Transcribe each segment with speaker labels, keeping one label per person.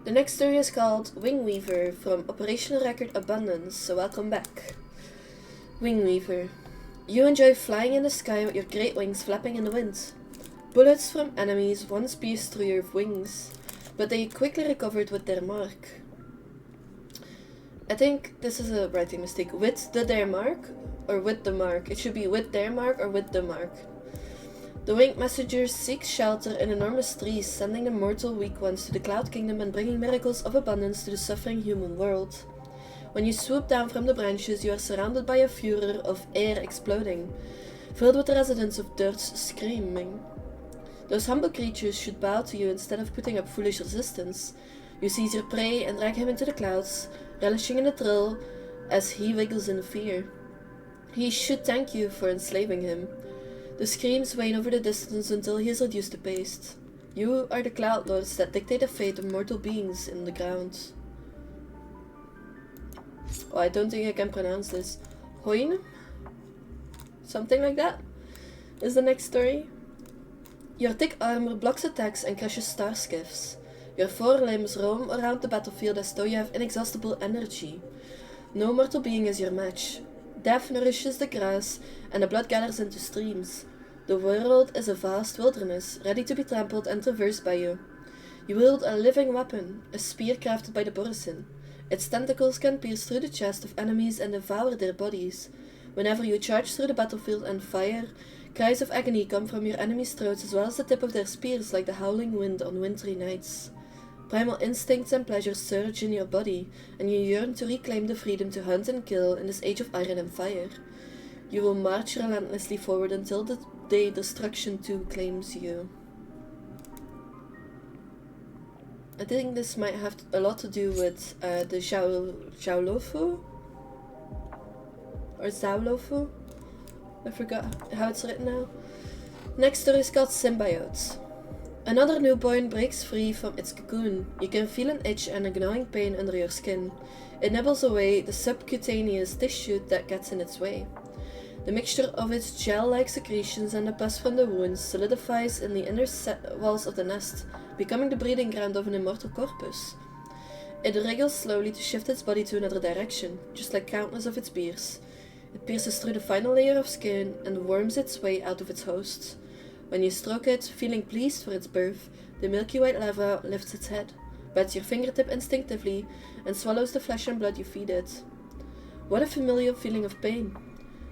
Speaker 1: The next story is called Wingweaver from Operational Record Abundance, so welcome back. Wingweaver. You enjoy flying in the sky with your great wings flapping in the wind. Bullets from enemies once pierced through your wings, but they quickly recovered with their mark. I think this is a writing mistake. With their mark? Or with the mark? It should be with their mark or with the mark. The winged messengers seek shelter in enormous trees, sending the mortal weak ones to the Cloud Kingdom and bringing miracles of abundance to the suffering human world. When you swoop down from the branches, you are surrounded by a furor of air exploding, filled with the residents of dirt screaming. Those humble creatures should bow to you instead of putting up foolish resistance. You seize your prey and drag him into the clouds, relishing in the thrill as he wiggles in fear. He should thank you for enslaving him. The screams wane over the distance until he is reduced to paste. You are the cloud lords that dictate the fate of mortal beings in the ground. Oh, I don't think I can pronounce this. Houyhnhnm? Something like that is the next story. Your thick armor blocks attacks and crushes star skiffs. Your forelimbs roam around the battlefield as though you have inexhaustible energy. No mortal being is your match. Death nourishes the grass, and the blood gathers into streams. The world is a vast wilderness, ready to be trampled and traversed by you. You wield a living weapon, a spear crafted by the Borisin. Its tentacles can pierce through the chest of enemies and devour their bodies. Whenever you charge through the battlefield and fire, cries of agony come from your enemies' throats as well as the tip of their spears like the howling wind on wintry nights. Primal instincts and pleasures surge in your body, and you yearn to reclaim the freedom to hunt and kill in this age of iron and fire. You will march relentlessly forward until the day destruction too claims you. I think this might have a lot to do with the Xiaolofu? Or Xiaolofu? I forgot how it's written now. Next story is called Symbiote. Another newborn breaks free from its cocoon. You can feel an itch and a gnawing pain under your skin. It nibbles away the subcutaneous tissue that gets in its way. The mixture of its gel-like secretions and the pus from the wounds solidifies in the inner walls of the nest, becoming the breeding ground of an immortal corpus. It wriggles slowly to shift its body to another direction, just like countless of its peers. It pierces through the final layer of skin and worms its way out of its host. When you stroke it, feeling pleased for its birth, the milky white larva lifts its head, bats your fingertip instinctively, and swallows the flesh and blood you feed it. What a familiar feeling of pain!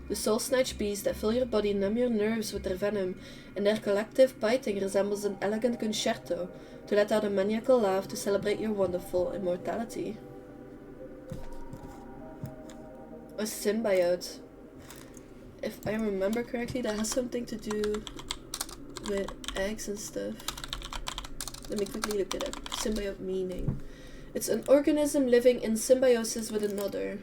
Speaker 1: The soul-snatch bees that fill your body numb your nerves with their venom, and their collective biting resembles an elegant concerto to let out a maniacal laugh to celebrate your wonderful immortality. A symbiote. If I remember correctly, that has something to do with eggs and stuff. Let me quickly look it up. Symbiote meaning. It's an organism living in symbiosis with another.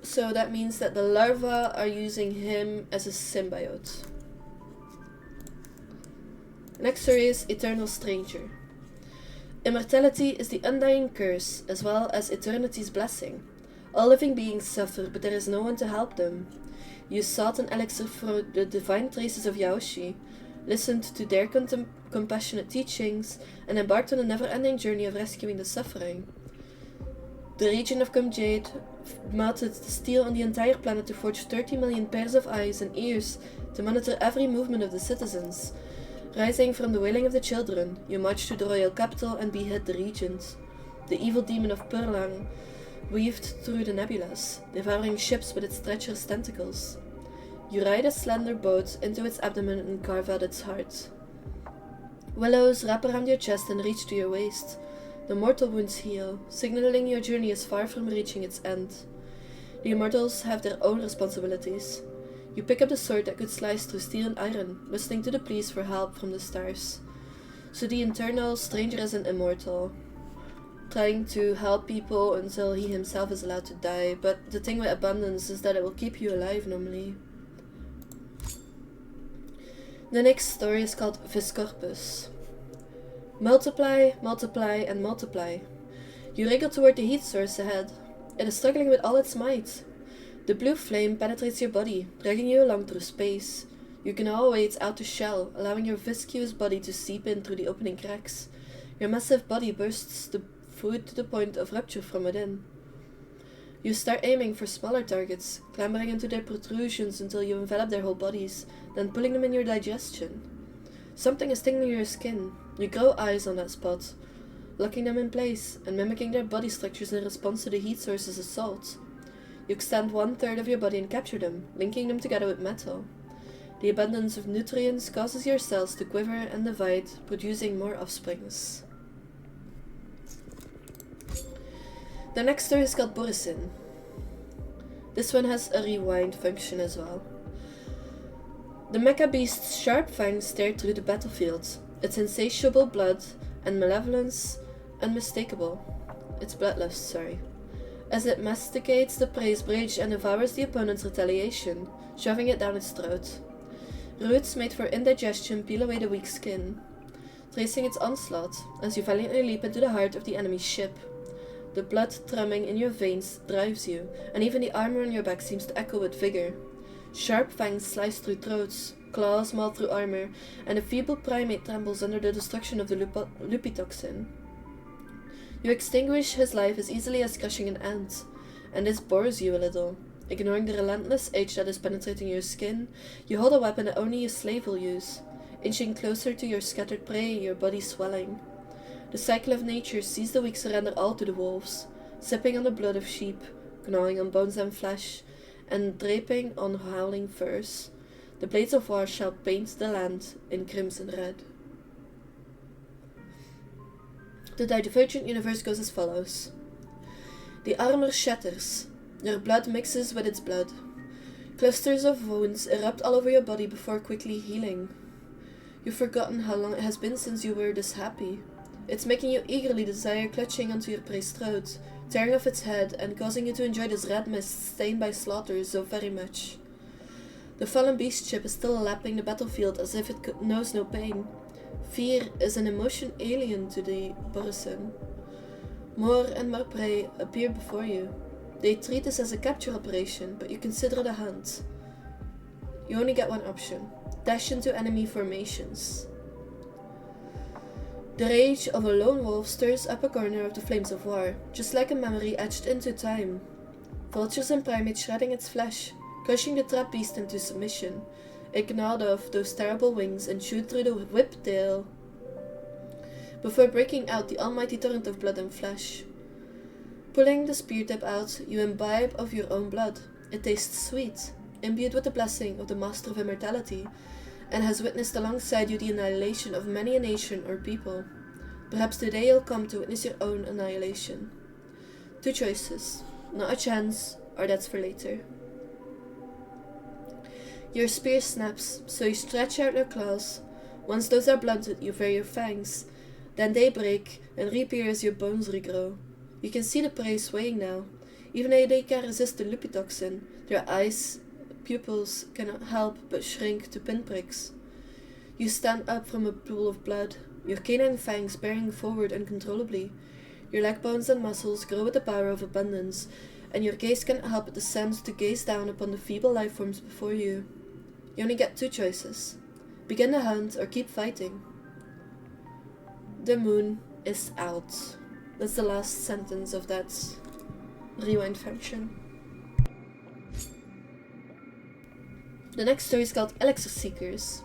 Speaker 1: So that means that the larvae are using him as a symbiote. Next story is Eternal Stranger. Immortality is the undying curse, as well as eternity's blessing. All living beings suffer, but there is no one to help them. You sought an elixir for the divine traces of Yaoshi, listened to their compassionate teachings, and embarked on a never-ending journey of rescuing the suffering. The region of Kumjade melted the steel on the entire planet to forge 30 million pairs of eyes and ears to monitor every movement of the citizens. Rising from the wailing of the children, you marched to the royal capital and beheaded the regent. The evil demon of Purlang weaved through the nebulas, devouring ships with its treacherous tentacles. You ride a slender boat into its abdomen and carve out its heart. Willows wrap around your chest and reach to your waist. The mortal wounds heal, signaling your journey is far from reaching its end. The immortals have their own responsibilities. You pick up the sword that could slice through steel and iron, listening to the pleas for help from the stars. So the Eternal Stranger is an immortal, trying to help people until he himself is allowed to die, but the thing with abundance is that it will keep you alive normally. The next story is called Viscorpus. Multiply, multiply, and multiply. You wriggle toward the heat source ahead. It is struggling with all its might. The blue flame penetrates your body, dragging you along through space. You gnaw away its outer shell, allowing your viscous body to seep in through the opening cracks. Your massive body bursts the food to the point of rupture from within. You start aiming for smaller targets, clambering into their protrusions until you envelop their whole bodies, then pulling them in your digestion. Something is tingling your skin. You grow eyes on that spot, locking them in place and mimicking their body structures in response to the heat source's assault. You extend 1/3 of your body and capture them, linking them together with metal. The abundance of nutrients causes your cells to quiver and divide, producing more offsprings. The next story is called Borisin. This one has a rewind function as well. The mecha beast's sharp fangs stare through the battlefield, its insatiable blood and malevolence unmistakable. Its bloodlust, as it masticates the prey's rage and devours the opponent's retaliation, shoving it down its throat. Roots made for indigestion peel away the weak skin, tracing its onslaught as you valiantly leap into the heart of the enemy's ship. The blood thrumming in your veins drives you, and even the armor on your back seems to echo with vigor. Sharp fangs slice through throats, claws maul through armor, and a feeble primate trembles under the destruction of the lupitoxin. You extinguish his life as easily as crushing an ant, and this bores you a little. Ignoring the relentless edge that is penetrating your skin, you hold a weapon that only a slave will use, inching closer to your scattered prey, your body swelling. The cycle of nature sees the weak surrender all to the wolves, sipping on the blood of sheep, gnawing on bones and flesh, and draping on howling furs. The blades of war shall paint the land in crimson red. The Divergent universe goes as follows. The armor shatters. Your blood mixes with its blood. Clusters of wounds erupt all over your body before quickly healing. You've forgotten how long it has been since you were this happy. It's making you eagerly desire clutching onto your prey's throat, tearing off its head, and causing you to enjoy this red mist stained by slaughter so very much. The fallen beast ship is still lapping the battlefield as if it knows no pain. Fear is an emotion alien to the Borisin. More and more prey appear before you. They treat this as a capture operation, but you consider it a hunt. You only get one option: dash into enemy formations. The rage of a lone wolf stirs up a corner of the flames of war, just like a memory etched into time. Vultures and primates shredding its flesh, crushing the trapped beast into submission. It gnawed off those terrible wings and chewed through the whipped tail before breaking out the almighty torrent of blood and flesh. Pulling the spear tip out, you imbibe of your own blood. It tastes sweet, imbued with the blessing of the Master of Immortality, and has witnessed alongside you the annihilation of many a nation or people. Perhaps today you'll come to witness your own annihilation. Two choices: not a chance, or that's for later. Your spear snaps, so you stretch out your claws. Once those are blunted, you fare your fangs. Then they break and reappear as your bones regrow. You can see the prey swaying now. Even though they can resist the lupitoxin, their eyes' pupils cannot help but shrink to pinpricks. You stand up from a pool of blood, your canine fangs bearing forward uncontrollably. Your leg bones and muscles grow with the power of abundance, and your gaze cannot help but descend to gaze down upon the feeble life forms before you. You only get two choices: begin the hunt or keep fighting. The moon is out. That's the last sentence of that rewind function. The next story is called Elixir Seekers.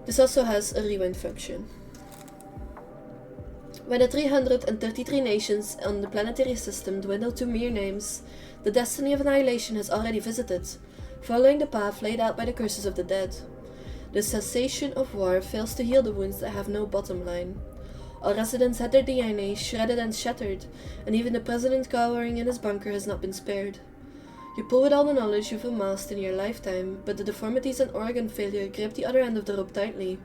Speaker 1: This also has a rewind function. When the 333 nations on the planetary system dwindle to mere names, the destiny of annihilation has already visited, following the path laid out by the curses of the dead. The cessation of war fails to heal the wounds that have no bottom line. All residents had their DNA shredded and shattered, and even the president cowering in his bunker has not been spared. You pull with all the knowledge you've amassed in your lifetime, but the deformities and organ failure grip the other end of the rope tightly,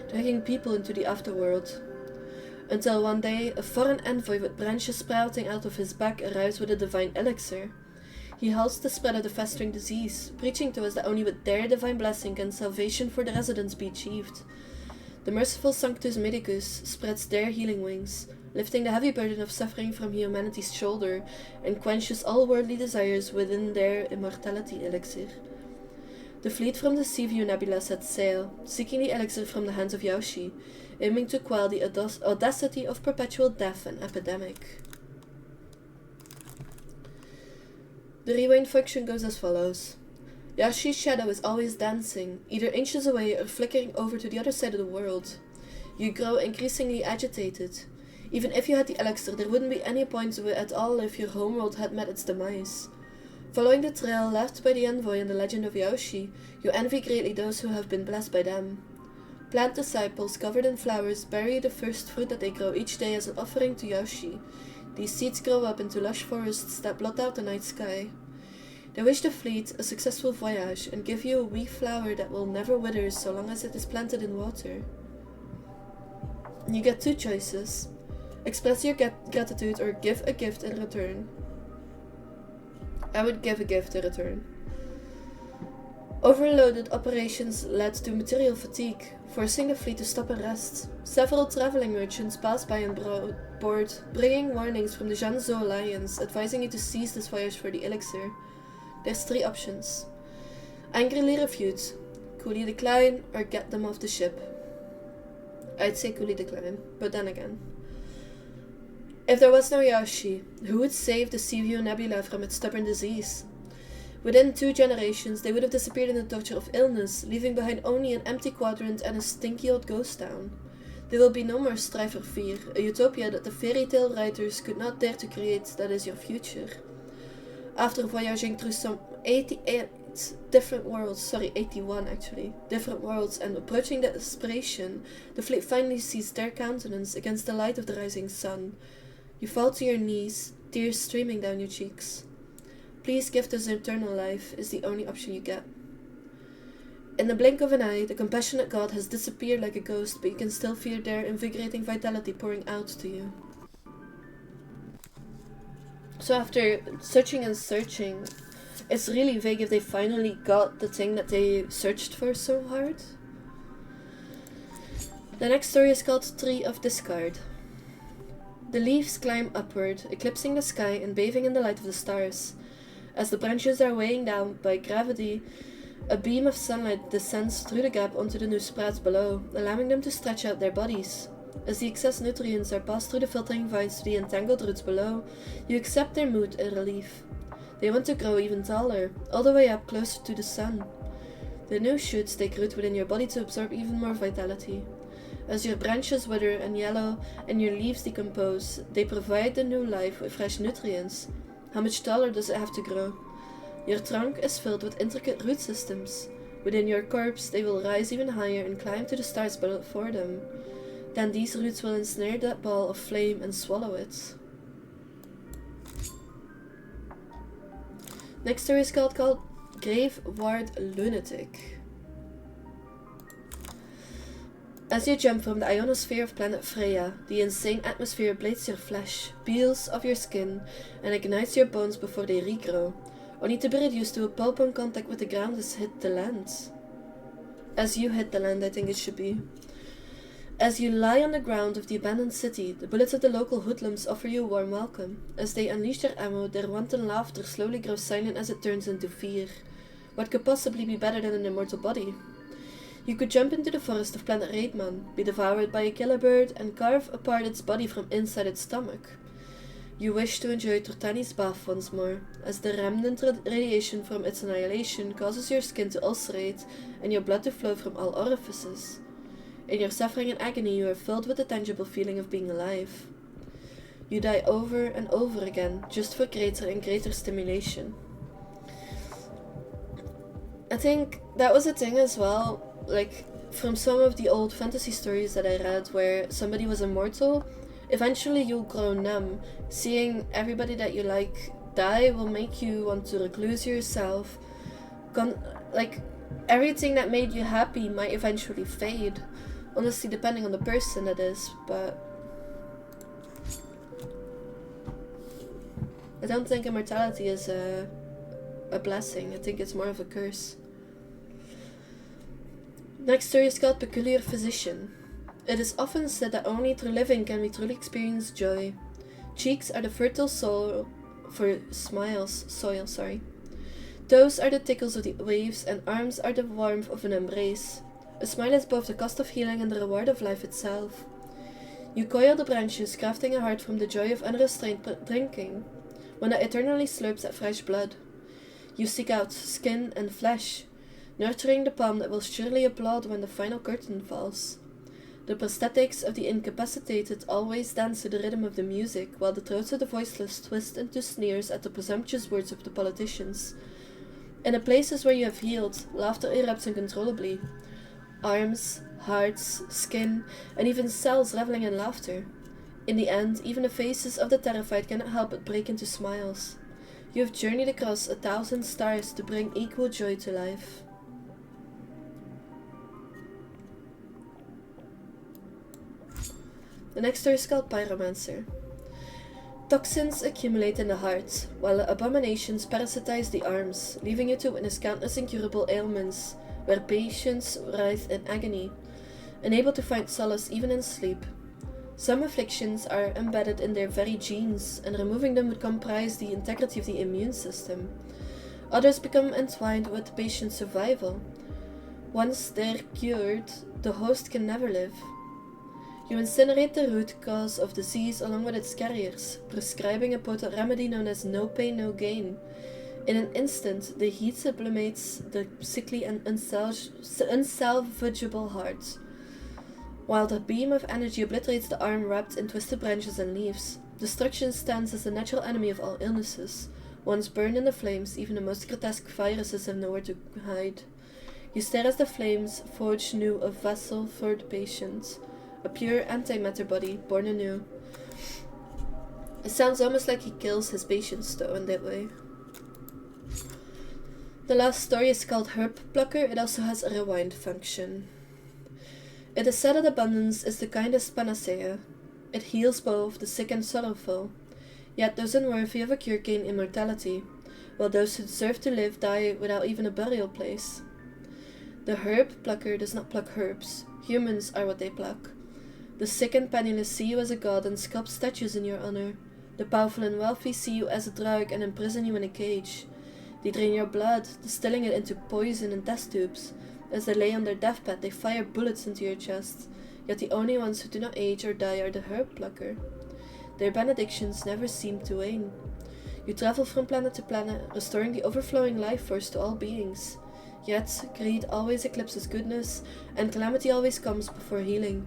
Speaker 1: dragging people into the afterworld. Until one day, a foreign envoy with branches sprouting out of his back arrives with a divine elixir. He halts the spread of the festering disease, preaching to us that only with their divine blessing can salvation for the residents be achieved. The merciful Sanctus Medicus spreads their healing wings, lifting the heavy burden of suffering from humanity's shoulder, and quenches all worldly desires within their immortality elixir. The fleet from the Seaview Nebula sets sail, seeking the elixir from the hands of Yaoshi, aiming to quell the audacity of perpetual death and epidemic. The rewind function goes as follows. Yashi's shadow is always dancing, either inches away or flickering over to the other side of the world. You grow increasingly agitated. Even if you had the elixir, there wouldn't be any point to it at all if your homeworld had met its demise. Following the trail left by the envoy in the legend of Yaoshi, you envy greatly those who have been blessed by them. Plant disciples covered in flowers bury the first fruit that they grow each day as an offering to Yaoshi. These seeds grow up into lush forests that blot out the night sky. They wish the fleet a successful voyage and give you a wee flower that will never wither so long as it is planted in water. You get two choices. Express your gratitude or give a gift in return. I would give a gift in return. Overloaded operations led to material fatigue, forcing the fleet to stop and rest. Several traveling merchants passed by on board, bringing warnings from the Zhanzhou Alliance, advising you to cease this voyage for the elixir. There's three options. Angrily refuse, coolly decline, or get them off the ship. I'd say coolly decline, but then again. If there was no Yaoshi, who would save the Seaview Nebula from its stubborn disease? Within 2 generations, they would have disappeared in the torture of illness, leaving behind only an empty quadrant and a stinky old ghost town. There will be no more strife or fear, a utopia that the fairy tale writers could not dare to create. That is your future. After voyaging through some 81 different worlds and approaching desperation, the fleet finally sees their countenance against the light of the rising sun. You fall to your knees, tears streaming down your cheeks. Please give us eternal life is the only option you get. In the blink of an eye, the compassionate god has disappeared like a ghost, but you can still feel their invigorating vitality pouring out to you. So after searching and searching, it's really vague if they finally got the thing that they searched for so hard. The next story is called Tree of Discard. The leaves climb upward, eclipsing the sky and bathing in the light of the stars. As the branches are weighing down by gravity, a beam of sunlight descends through the gap onto the new sprouts below, allowing them to stretch out their bodies. As the excess nutrients are passed through the filtering vines to the entangled roots below, you accept their mood in relief. They want to grow even taller, all the way up closer to the sun. The new shoots take root within your body to absorb even more vitality. As your branches wither and yellow and your leaves decompose, they provide the new life with fresh nutrients. How much taller does it have to grow? Your trunk is filled with intricate root systems. Within your corpse, they will rise even higher and climb to the stars before them. Then these roots will ensnare that ball of flame and swallow it. Next story is called Graveward Lunatic. As you jump from the ionosphere of planet Freya, the insane atmosphere blades your flesh, peels off your skin, and ignites your bones before they regrow, only to be reduced to a pulp on contact with the ground as hit the land. As you hit the land, I think it should be. As you lie on the ground of the abandoned city, the bullets of the local hoodlums offer you a warm welcome. As they unleash their ammo, their wanton laughter slowly grows silent as it turns into fear. What could possibly be better than an immortal body? You could jump into the forest of planet Raidman, be devoured by a killer bird, and carve apart its body from inside its stomach. You wish to enjoy Tortani's bath once more, as the remnant radiation from its annihilation causes your skin to ulcerate and your blood to flow from all orifices. In your suffering and agony, you are filled with the tangible feeling of being alive. You die over and over again, just for greater and greater stimulation. I think that was a thing as well, like from some of the old fantasy stories that I read where somebody was immortal. Eventually you'll grow numb. Seeing everybody that you like die will make you want to recluse yourself. Like everything that made you happy might eventually fade. Honestly, depending on the person that is, but I don't think immortality is a blessing. I think it's more of a curse. Next story is called Peculiar Physician. It is often said that only through living can we truly experience joy. Cheeks are the fertile soil for soil. Toes are the tickles of the waves, and arms are the warmth of an embrace. A smile is both the cost of healing and the reward of life itself. You coil the branches, crafting a heart from the joy of unrestrained drinking, one that eternally slurps at fresh blood. You seek out skin and flesh, nurturing the palm that will surely applaud when the final curtain falls. The prosthetics of the incapacitated always dance to the rhythm of the music, while the throats of the voiceless twist into sneers at the presumptuous words of the politicians. In the places where you have healed, laughter erupts uncontrollably. Arms, hearts, skin, and even cells reveling in laughter. In the end, even the faces of the terrified cannot help but break into smiles. You have journeyed across 1,000 stars to bring equal joy to life. The next story is called Pyromancer. Toxins accumulate in the heart, while abominations parasitize the arms, leaving you to witness countless incurable ailments, where patients writhe in agony, unable to find solace even in sleep. Some afflictions are embedded in their very genes, and removing them would compromise the integrity of the immune system. Others become entwined with the patient's survival. Once they're cured, the host can never live. You incinerate the root cause of disease along with its carriers, prescribing a potent remedy known as no pain, no gain. In an instant, the heat sublimates the sickly and unsalvageable heart, while the beam of energy obliterates the arm wrapped in twisted branches and leaves. Destruction stands as the natural enemy of all illnesses. Once burned in the flames, even the most grotesque viruses have nowhere to hide. You stare as the flames forge new a vessel for the patient. A pure antimatter body, born anew. It sounds almost like he kills his patients, though, in that way. The last story is called Herb Plucker. It also has a rewind function. It is said that abundance is the kindest panacea. It heals both the sick and sorrowful. Yet those unworthy of a cure gain immortality, while those who deserve to live die without even a burial place. The Herb Plucker does not pluck herbs. Humans are what they pluck. The sick and penniless see you as a god and sculpt statues in your honor. The powerful and wealthy see you as a drug and imprison you in a cage. They drain your blood, distilling it into poison and test tubes. As they lay on their deathbed, they fire bullets into your chest. Yet the only ones who do not age or die are the Herb Plucker. Their benedictions never seem to wane. You travel from planet to planet, restoring the overflowing life force to all beings. Yet, greed always eclipses goodness, and calamity always comes before healing.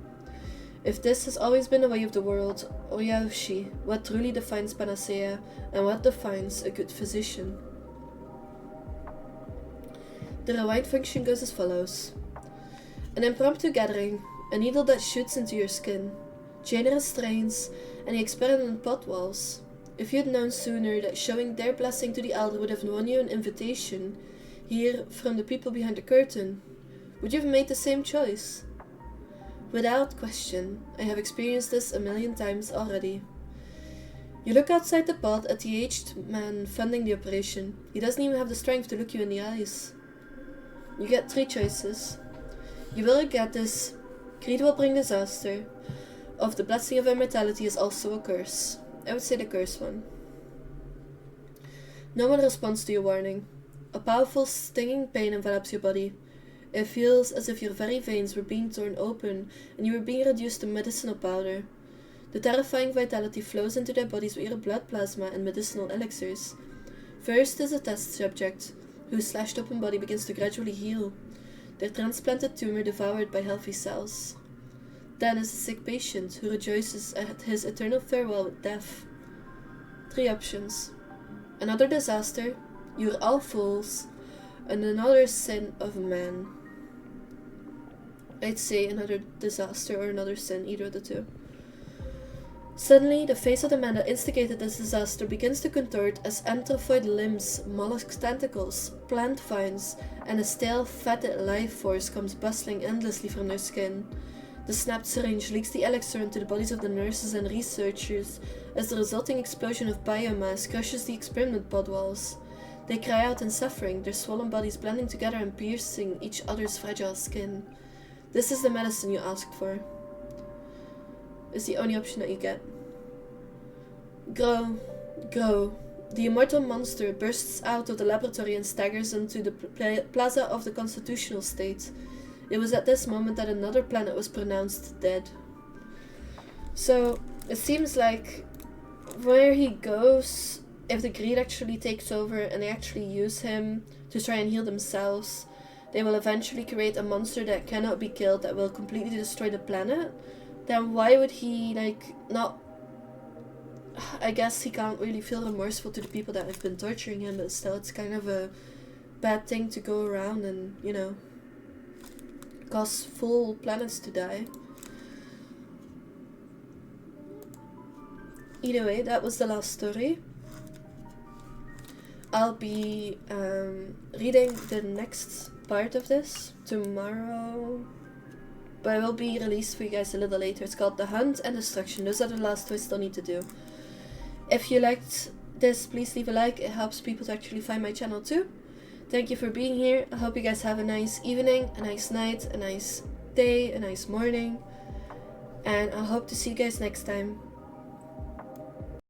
Speaker 1: If this has always been the way of the world, Oyaoshi, what truly defines panacea, and what defines a good physician? The rewind function goes as follows. An impromptu gathering, a needle that shoots into your skin, generous strains, and the experiment pot walls. If you had known sooner that showing their blessing to the elder would have won you an invitation, here from the people behind the curtain, would you have made the same choice? Without question, I have experienced this 1,000,000 times already. You look outside the pod at the aged man funding the operation. He doesn't even have the strength to look you in the eyes. You get 3 choices. You will regret this. Greed will bring disaster. Of the blessing of immortality is also a curse. I would say the curse one. No one responds to your warning. A powerful, stinging pain envelops your body. It feels as if your very veins were being torn open and you were being reduced to medicinal powder. The terrifying vitality flows into their bodies with your blood plasma and medicinal elixirs. First is a test subject, whose slashed open body begins to gradually heal, their transplanted tumor devoured by healthy cells. Then is a sick patient who rejoices at his eternal farewell with death. 3 options. Another disaster, you're all fools, and another sin of man. I'd say another disaster or another sin, either of the 2. Suddenly, the face of the man that instigated this disaster begins to contort as anthropoid limbs, mollusk tentacles, plant vines, and a stale, fetid life force comes bustling endlessly from their skin. The snapped syringe leaks the elixir into the bodies of the nurses and researchers as the resulting explosion of biomass crushes the experiment pod walls. They cry out in suffering, their swollen bodies blending together and piercing each other's fragile skin. This is the medicine you asked for. It's the only option that you get. Grow, grow. The immortal monster bursts out of the laboratory and staggers into the plaza of the constitutional state. It was at this moment that another planet was pronounced dead. So it seems like where he goes, if the greed actually takes over and they actually use him to try and heal themselves, they will eventually create a monster that cannot be killed, that will completely destroy the planet. Then why would he, like, not... I guess he can't really feel remorseful to the people that have been torturing him, but still it's kind of a bad thing to go around and, you know, cause full planets to die. Either way, that was the last story. I'll be reading the next part of this tomorrow, but it will be released for you guys a little later. It's called The Hunt and Destruction. Those are the last two I still need to do. If you liked this, please leave a like. It helps people to actually find my channel too. Thank you for being here. I hope you guys have a nice evening, a nice night, a nice day, a nice morning, and I hope to see you guys next time.